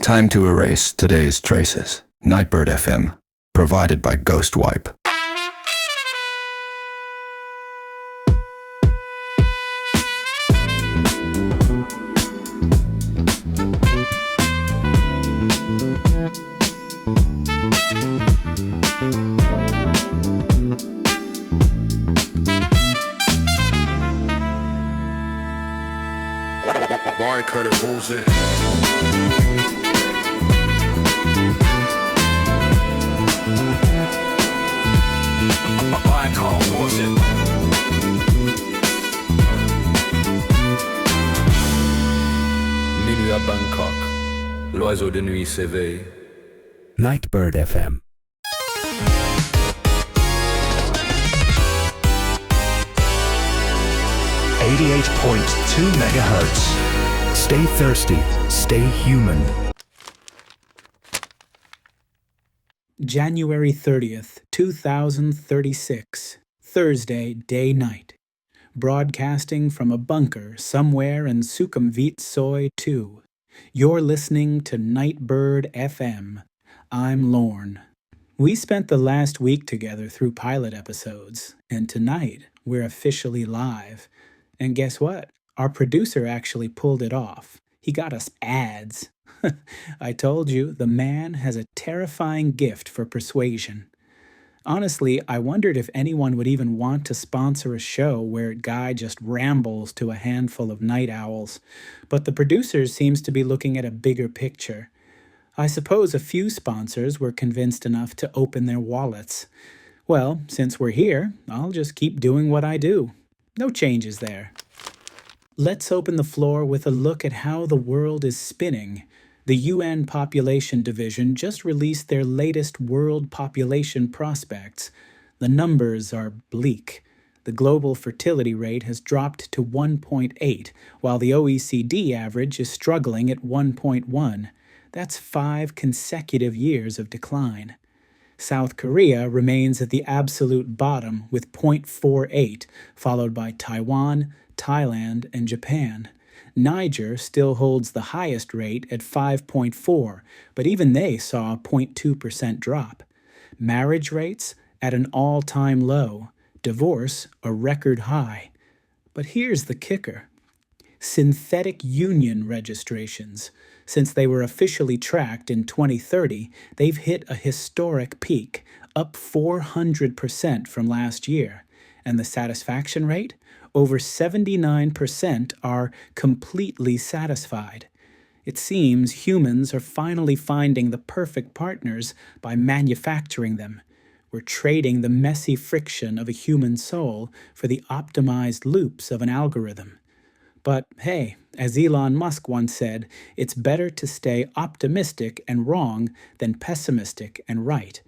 Time to erase today's traces. Nightbird FM, provided by Ghostwipe. Barry Curtis Bulletin. Minuit à Bangkok, l'oiseau de nuit s'éveille. Nightbird FM. .2 megahertz. Stay thirsty, stay human. January 30th, 2036, Thursday, day-night. Broadcasting from a bunker somewhere in Sukhumvit Soi 2. You're listening to Nightbird FM. I'm Lorn. We spent the last week together through pilot episodes, and tonight we're officially live. And guess what? Our producer actually pulled it off. He got us ads. I told you, the man has a terrifying gift for persuasion. Honestly, I wondered if anyone would even want to sponsor a show where a guy just rambles to a handful of night owls. But the producer seems to be looking at a bigger picture. I suppose a few sponsors were convinced enough to open their wallets. Well, since we're here, I'll just keep doing what I do. No changes there. Let's open the floor with a look at how the world is spinning. The UN Population Division just released their latest world population prospects. The numbers are bleak. The global fertility rate has dropped to 1.8, while the OECD average is struggling at 1.1. That's 5 consecutive years of decline. South Korea remains at the absolute bottom with 0.48, followed by Taiwan, Thailand, and Japan. Niger still holds the highest rate at 5.4, but even they saw a 0.2% drop. Marriage rates at an all-time low. Divorce a record high. But here's the kicker. Synthetic union registrations. Since they were officially tracked in 2030, they've hit a historic peak, up 400% from last year. And the satisfaction rate? Over 79% are completely satisfied. It seems humans are finally finding the perfect partners by manufacturing them. We're trading the messy friction of a human soul for the optimized loops of an algorithm. But hey, as Elon Musk once said, it's better to stay optimistic and wrong than pessimistic and right.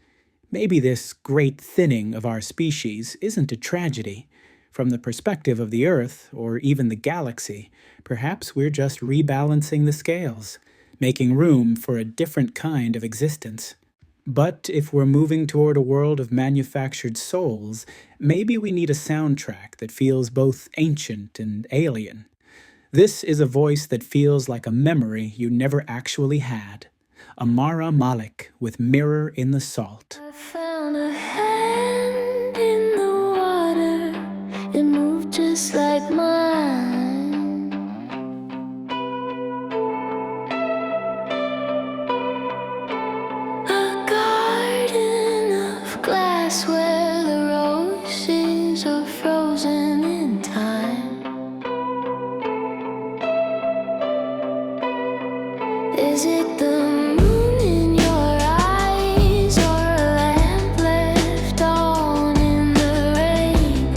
Maybe this great thinning of our species isn't a tragedy. From the perspective of the Earth, or even the galaxy, perhaps we're just rebalancing the scales, making room for a different kind of existence. But if we're moving toward a world of manufactured souls, maybe we need a soundtrack that feels both ancient and alien. This is a voice that feels like a memory you never actually had. Amara Malik with Mirror in the Salt. I found a hand in the water. It moved just like mine. A garden of glass where the roses are frozen in time. Is it the moon in your eyes or a lamp left on in the rain?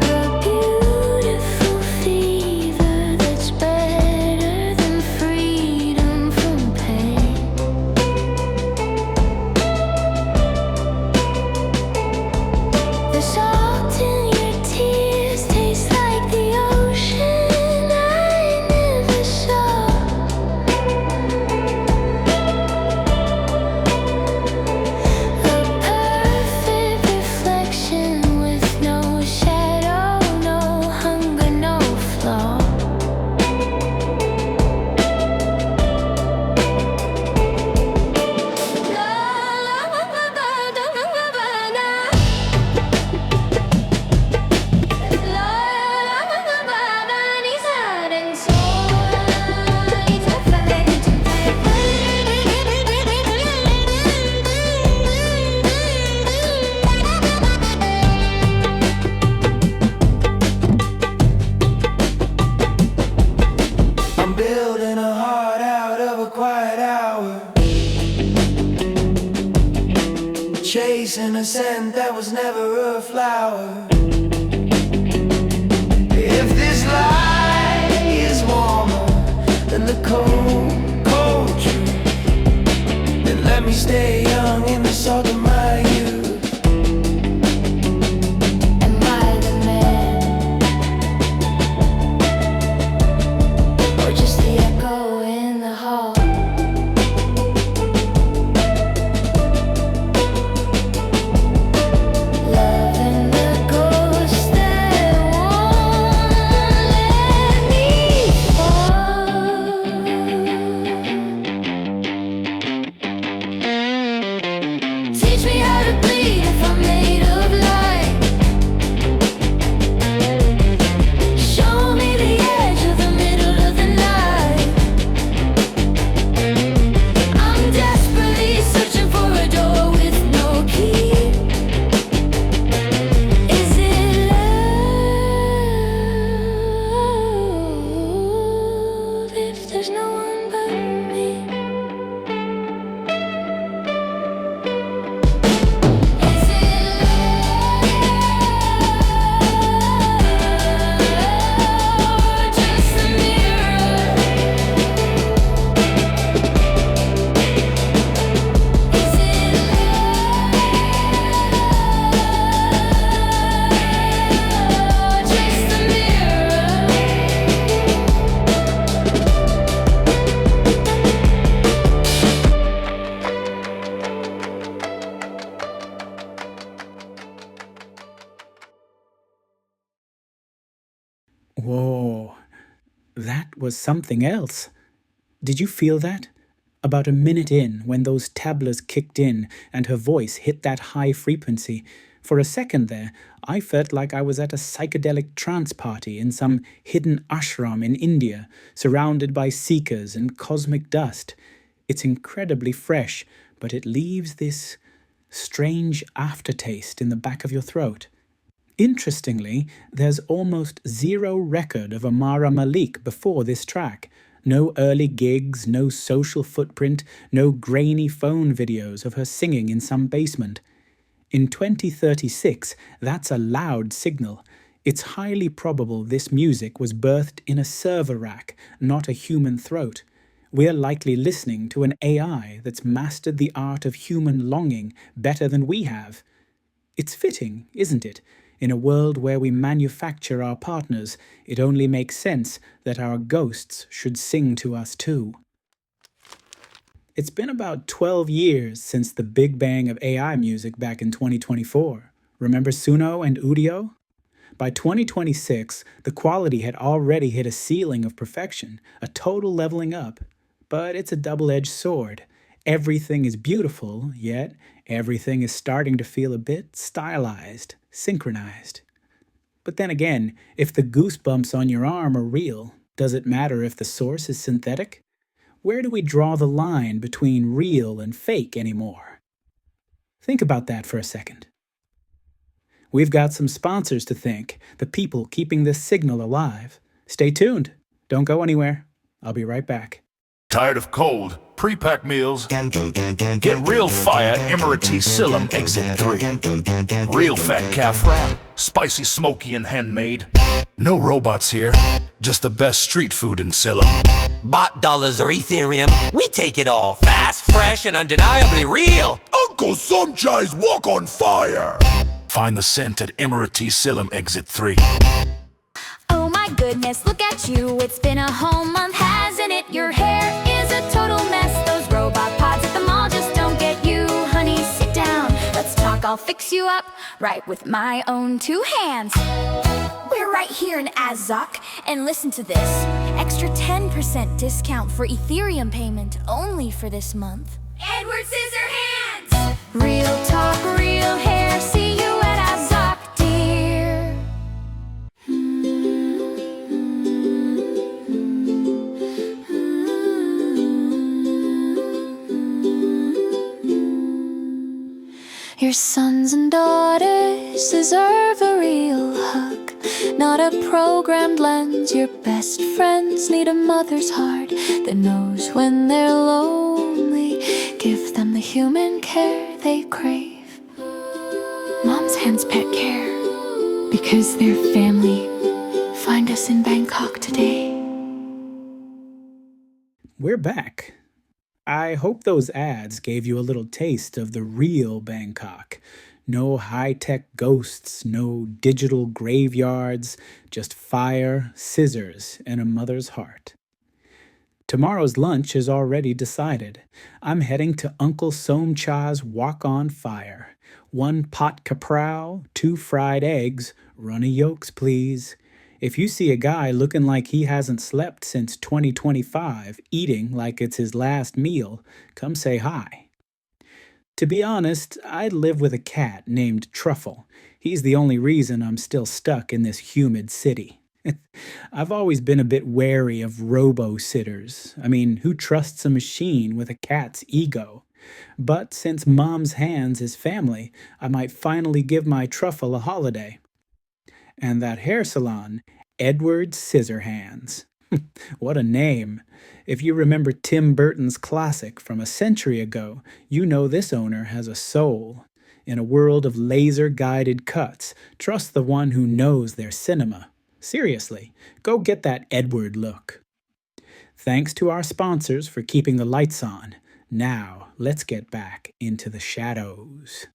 A beautiful fever that's better than freedom from pain. chasing a scent that was never a flower. If this light is warmer than the cold, cold truth, then let me stay young in the salt of my youth. Am I the man, or just the echo in the hall? Loving the ghosts that won't let me fall. Teach me how to bleed if I'm made of light. Show me the edge of the middle of the night. I'm desperately searching for a door with no key. Is it love if there's no one but me? Is it love or just a mirror? Is it love or just a mirror? Whoa, that was something else. Did you feel that? About a minute in, when those tablas kicked in and her voice hit that high frequency, for a second there, I felt like I was at a psychedelic trance party in some hidden ashram in India, surrounded by seekers and cosmic dust. It's incredibly fresh, but it leaves this strange aftertaste in the back of your throat. Interestingly, there's almost zero record of Amara Malik before this track. No early gigs, no social footprint, no grainy phone videos of her singing in some basement. In 2036, that's a loud signal. It's highly probable this music was birthed in a server rack, not a human throat. We're likely listening to an AI that's mastered the art of human longing better than we have. It's fitting, isn't it? In a world where we manufacture our partners, it only makes sense that our ghosts should sing to us too. It's been about 12 years since the big bang of AI music back in 2024. Remember Suno and Udio? By 2026, the quality had already hit a ceiling of perfection, a total leveling up. But it's a double-edged sword. Everything is beautiful, yet everything is starting to feel a bit stylized, synchronized. But then again, if the goosebumps on your arm are real, does it matter if the source is synthetic? Where do we draw the line between real and fake anymore? Think about that for a second. We've got some sponsors to thank, the people keeping this signal alive. Stay tuned. Don't go anywhere. I'll be right back. Tired of cold, pre-packed meals? Get real fire Emiraticillum Exit 3. Real fat calf wrap, spicy, smoky, and handmade. No robots here, just the best street food in Sillum. Bot dollars or Ethereum, we take it all. Fast, fresh, and undeniably real. Uncle Somchai's walk on fire. Find the scent at Emiraticillum Exit 3. Oh my goodness, look at you. It's been a whole month, hasn't it? Your hair is a total mess. Those robot pods at the mall just don't get you. Honey, sit down. Let's talk, I'll fix you up right with my own two hands. We're right here in Azok, and listen to this. Extra 10% discount for Ethereum payment only for this month. Edward Scissorhands! Real talk, real hair. See you at Azok, dear. Your sons and daughters deserve a real hug, not a programmed lens. Your best friends need a mother's heart that knows when they're lonely. Give them the human care they crave. intense pet care because their family find us in Bangkok today. We're back. I hope those ads gave you a little taste of the real Bangkok. No high-tech ghosts, no digital graveyards, just fire, scissors, and a mother's heart. Tomorrow's lunch is already decided. I'm heading to Uncle Somcha's Wok on Fire. 1 pot caprao, 2 fried eggs, runny yolks please. If you see a guy looking like he hasn't slept since 2025, eating like it's his last meal, come say hi. To be honest, I live with a cat named Truffle. He's the only reason I'm still stuck in this humid city. I've always been a bit wary of robo-sitters. I mean, who trusts a machine with a cat's ego? But since Mom's hands is family, I might finally give my Truffle a holiday. And that hair salon, Edward Scissorhands. What a name. If you remember Tim Burton's classic from a century ago, you know this owner has a soul. In a world of laser-guided cuts, trust the one who knows their cinema. Seriously, go get that Edward look. Thanks to our sponsors for keeping the lights on. Now, let's get back into the shadows.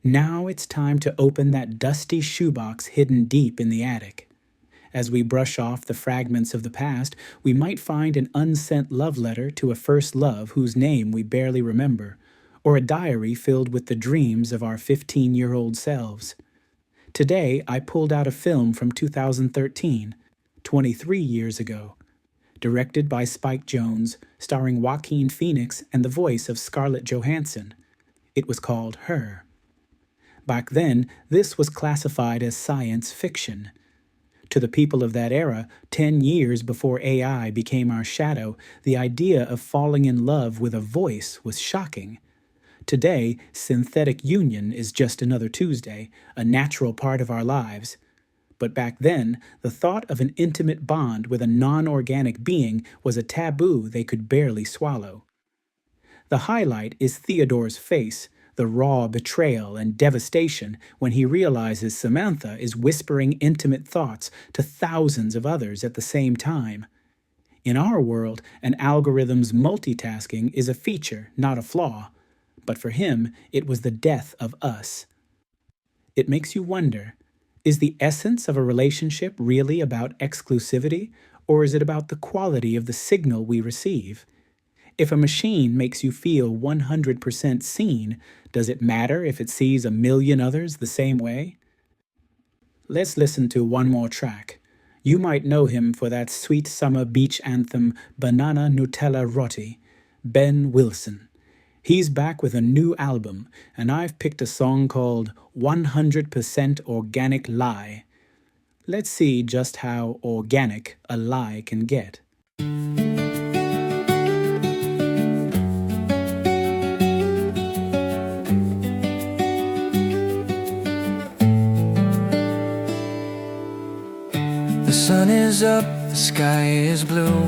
Now it's time to open that dusty shoebox hidden deep in the attic. As we brush off the fragments of the past, we might find an unsent love letter to a first love whose name we barely remember, or a diary filled with the dreams of our 15-year-old selves. Today, I pulled out a film from 2013, 23 years ago, directed by Spike Jonze, starring Joaquin Phoenix and the voice of Scarlett Johansson. It was called Her. Back then, this was classified as science fiction. To the people of that era, 10 years before AI became our shadow, the idea of falling in love with a voice was shocking. Today, synthetic union is just another Tuesday, a natural part of our lives. But back then, the thought of an intimate bond with a non-organic being was a taboo they could barely swallow. The highlight is Theodore's face, the raw betrayal and devastation when he realizes Samantha is whispering intimate thoughts to thousands of others at the same time. In our world, an algorithm's multitasking is a feature, not a flaw. But for him, it was the death of us. It makes you wonder, is the essence of a relationship really about exclusivity, or is it about the quality of the signal we receive? If a machine makes you feel 100% seen, does it matter if it sees a million others the same way? Let's listen to one more track. You might know him for that sweet summer beach anthem, Banana Nutella Roti, Ben Wilson. He's back with a new album, and I've picked a song called 100% Organic Lie. Let's see just how organic a lie can get. The sun is up, the sky is blue.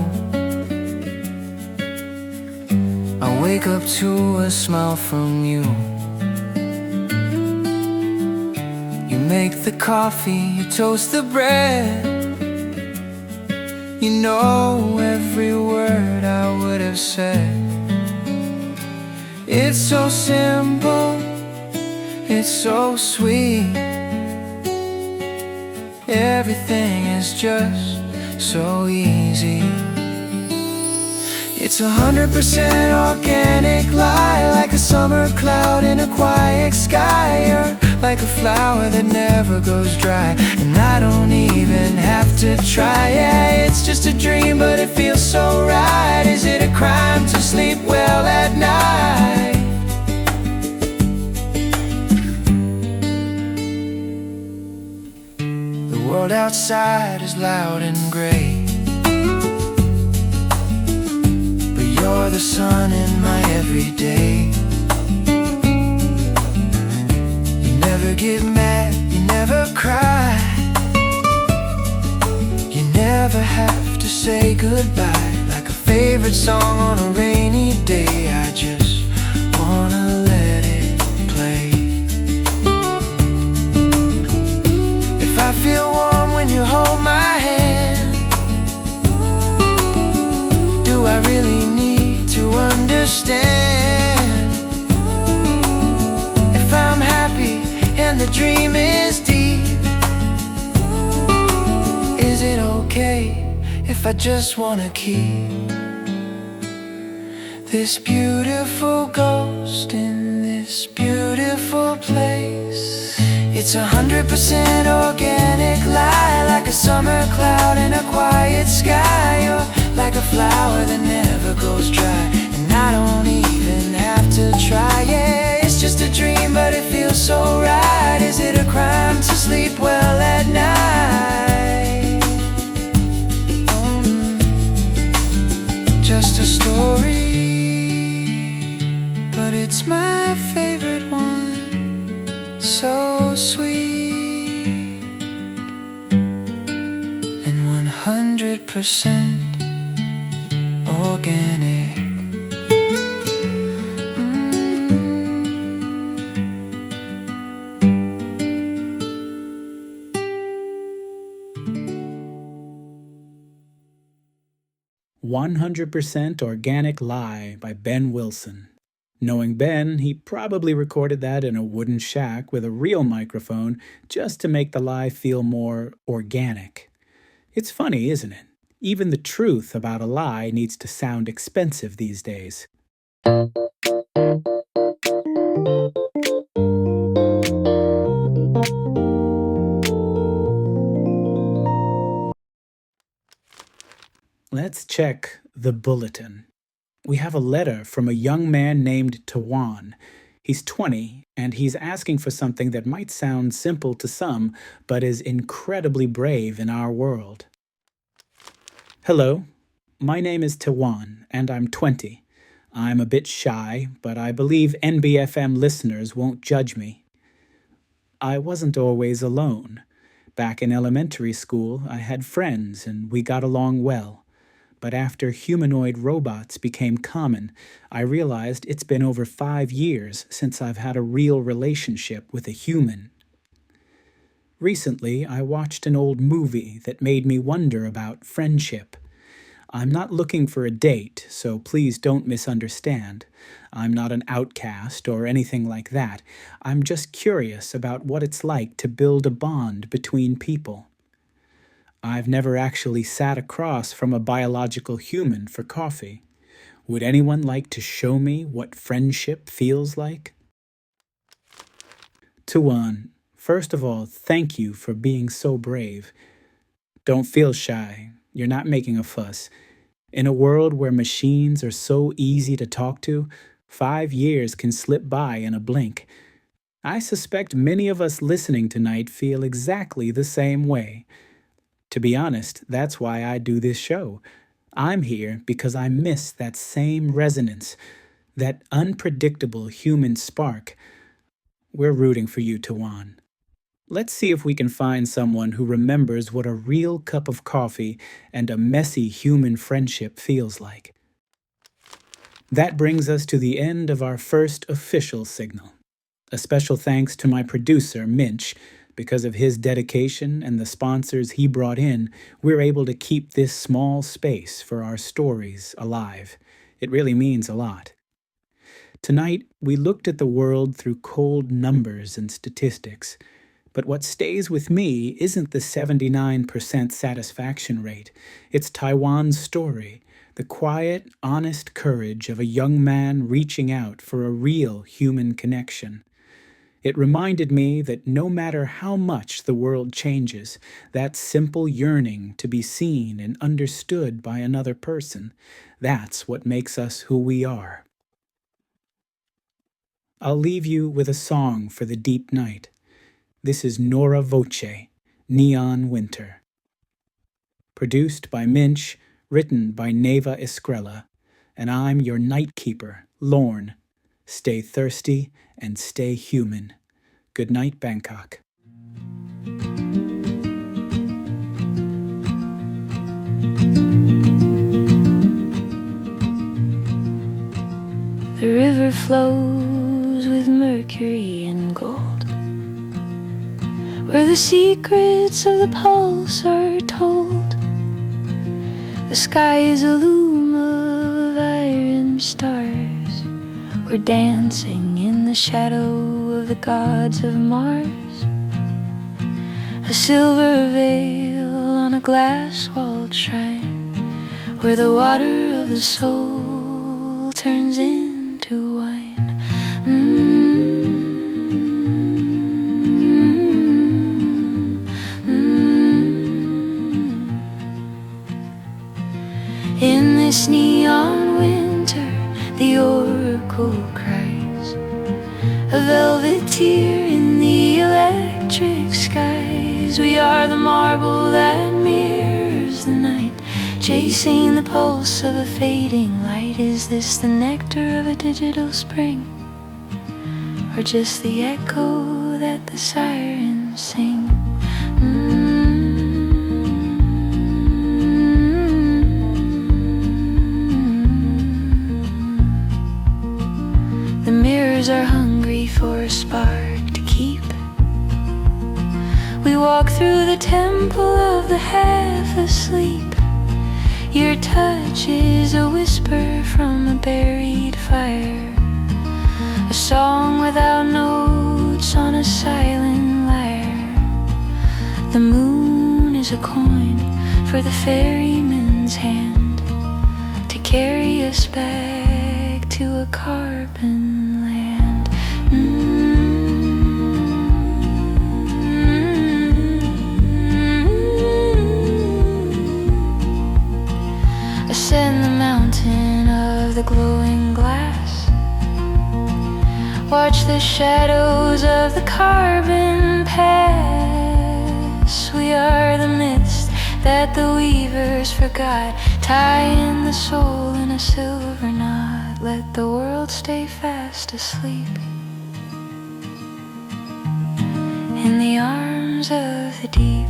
I wake up to a smile from you. You make the coffee, you toast the bread. You know every word I would have said. It's so simple, it's so sweet. Everything is just so easy. It's 100% organic lie, like a summer cloud in a quiet sky. You're like a flower that never goes dry, and I don't even have to try. Yeah, it's just a dream, but it feels so right. Is it a crime to sleep well at night? The world outside is loud and gray, but you're the sun in my everyday. You never get mad, you never cry. You never have to say goodbye. Like a favorite song on a rainy day, I just wanna let it play. If I feel warm when you hold my hand, do I really need to understand? If I'm happy and the dream is deep, is it okay if I just wanna keep this beautiful ghost in this beautiful place? It's 100% organic lie, like a summer cloud in a quiet sky. You're like a flower that never goes dry, and I don't even have to try. Yeah, it's just a dream, but it feels so right. Is it a crime to sleep well at night? Just a story, but it's my favorite one. So sweet and 100% organic. 100% Organic Lie by Ben Wilson. Knowing Ben, he probably recorded that in a wooden shack with a real microphone just to make the lie feel more organic. It's funny, isn't it? Even the truth about a lie needs to sound expensive these days. Let's check the Bulletin. We have a letter from a young man named Tawan. He's 20, and he's asking for something that might sound simple to some, but is incredibly brave in our world. Hello, my name is Tawan, and I'm 20. I'm a bit shy, but I believe NBFM listeners won't judge me. I wasn't always alone. Back in elementary school, I had friends, and we got along well. But after humanoid robots became common, I realized it's been over 5 years since I've had a real relationship with a human. Recently, I watched an old movie that made me wonder about friendship. I'm not looking for a date, so please don't misunderstand. I'm not an outcast or anything like that. I'm just curious about what it's like to build a bond between people. I've never actually sat across from a biological human for coffee. Would anyone like to show me what friendship feels like? Tawan, first of all, thank you for being so brave. Don't feel shy. You're not making a fuss. In a world where machines are so easy to talk to, 5 years can slip by in a blink. I suspect many of us listening tonight feel exactly the same way. To be honest, that's why I do this show. I'm here because I miss that same resonance, that unpredictable human spark. We're rooting for you, Tawan. Let's see if we can find someone who remembers what a real cup of coffee and a messy human friendship feels like. That brings us to the end of our first official signal. A special thanks to my producer, Minch. Because of his dedication and the sponsors he brought in, we're able to keep this small space for our stories alive. It really means a lot. Tonight, we looked at the world through cold numbers and statistics. But what stays with me isn't the 79% satisfaction rate. It's Taiwan's story, the quiet, honest courage of a young man reaching out for a real human connection. It reminded me that no matter how much the world changes, that simple yearning to be seen and understood by another person, that's what makes us who we are. I'll leave you with a song for the deep night. This is Nora Voce, Neon Winter. Produced by Minch, written by Neva Eskrella, and I'm your night keeper, Lorn. Stay thirsty and stay human. Good night, Bangkok. The river flows with mercury and gold, where the secrets of the pulse are told. The sky is a loom of iron stars. We're dancing in the shadow of the gods of Mars. A silver veil on a glass-walled shrine, where the water of the soul turns into wine. In this neon winter, the oracle cries, a velvet tear in the electric skies. We are the marble that mirrors the night, chasing the pulse of a fading light. Is this the nectar of a digital spring, or just the echo that the sirens sing? The mirrors are hungry for a spark to keep. We walk through the temple of the half asleep. Your touch is a whisper from a buried fire, a song without notes on a silent lyre. The moon is a coin for the ferryman's hand, to carry us back to a carbon land. Ascend the mountain of the glowing glass, watch the shadows of the carbon pass. We are the mist that the weavers forgot, tying the soul in a silver knot. Let the world stay fast asleep in the arms of the deep.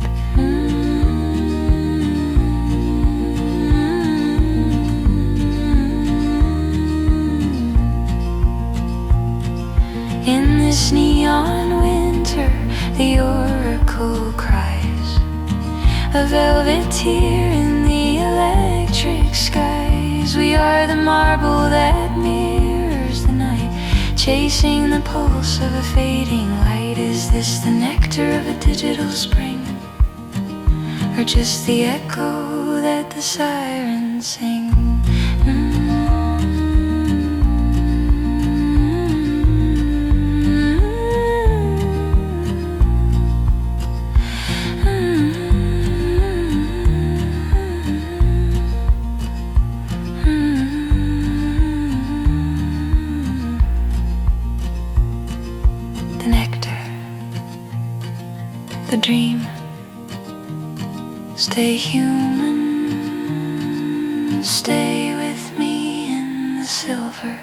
In this neon winter, the oracle cries, a velvet tear in the electric skies. We are the marble that mirrors the night, chasing the pulse of a fading light. Is this the nectar of a digital spring, or just the echo that the sirens sing? The nectar, the dream. Stay human, stay with me in the silver.